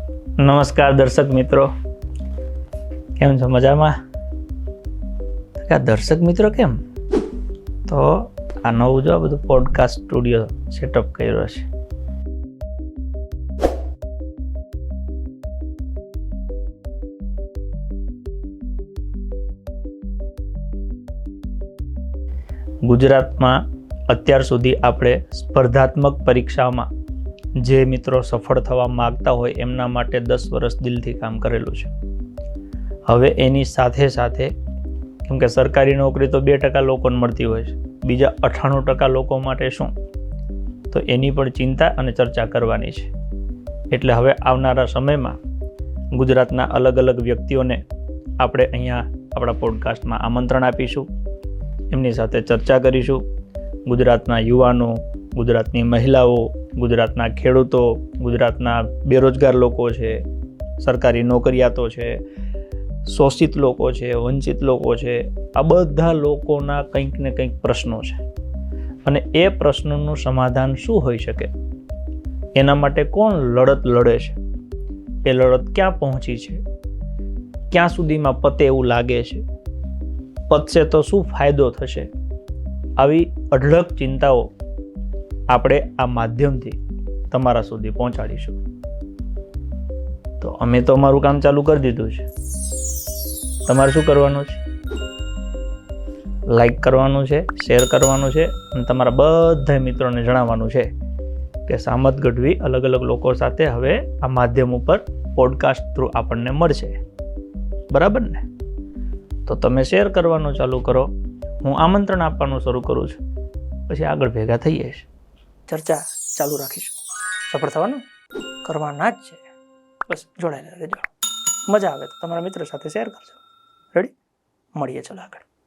નમસ્કાર દર્શક મિત્રો, કેમ છો? મજામાં? દર્શક મિત્રો કેમ? તો આ નવું જો બધું પોડકાસ્ટ સ્ટુડિયો સેટઅપ કર્યો છે. ગુજરાતમાં અત્યાર સુધી આપણે સ્પર્ધાત્મક પરીક્ષામાં જે મિત્રો સફળ થવા માગતા હોય એમના માટે 10 વર્ષ દિલથી કામ કરેલું છે. હવે એની સાથે સાથે, કેમ કે સરકારી નોકરી તો 2% લોકોને મળતી હોય છે, બીજા 98% લોકો માટે શું, તો એની પણ ચિંતા અને ચર્ચા કરવાની છે. એટલે હવે આવનારા સમયમાં ગુજરાતના અલગ અલગ વ્યક્તિઓને આપણે અહીંયા આપણા પોડકાસ્ટમાં આમંત્રણ આપીશું, એમની સાથે ચર્ચા કરીશું. ગુજરાતના યુવાનો, ગુજરાતની મહિલાઓ, ગુજરાતના ખેડૂતો, ગુજરાતના બેરોજગાર લોકો છે, સરકારી નોકરિયાતો છે, શોષિત લોકો છે, વંચિત લોકો છે, આ બધા લોકોના કંઈક ને કંઈક પ્રશ્નો છે. અને એ પ્રશ્નોનું સમાધાન શું હોઈ શકે, એના માટે કોણ લડત લડે છે, એ લડત ક્યાં પહોંચી છે, ક્યાં સુધીમાં પતે એવું લાગે છે, પતશે તો શું ફાયદો થશે, આવી અઢળક ચિંતાઓ આપણે આ માધ્યમથી તમારા સુધી પહોંચાડીશું. તો અમે તો અમારું કામ ચાલુ કરી દીધું છે. તમારે શું કરવાનું છે? લાઈક કરવાનું છે, શેર કરવાનું છે, અને તમારા બધા મિત્રોને જણાવવાનું છે કે સામત ગઢવી અલગ અલગ લોકો સાથે હવે આ માધ્યમ ઉપર પોડકાસ્ટ થ્રુ આપણને મળશે. બરાબર ને? તો તમે શેર કરવાનું ચાલુ કરો, હું આમંત્રણ આપવાનું શરૂ કરું છું, પછી આગળ ભેગા થઈએ છીએ, ચર્ચા ચાલુ રાખીશું. સફળ થવાનું કરવાના જ છે, બસ જોડાયેલા રહેજો. મજા આવે તો તમારા મિત્રો સાથે શેર કરજો. રેડી? મળીએ, ચલો આગળ.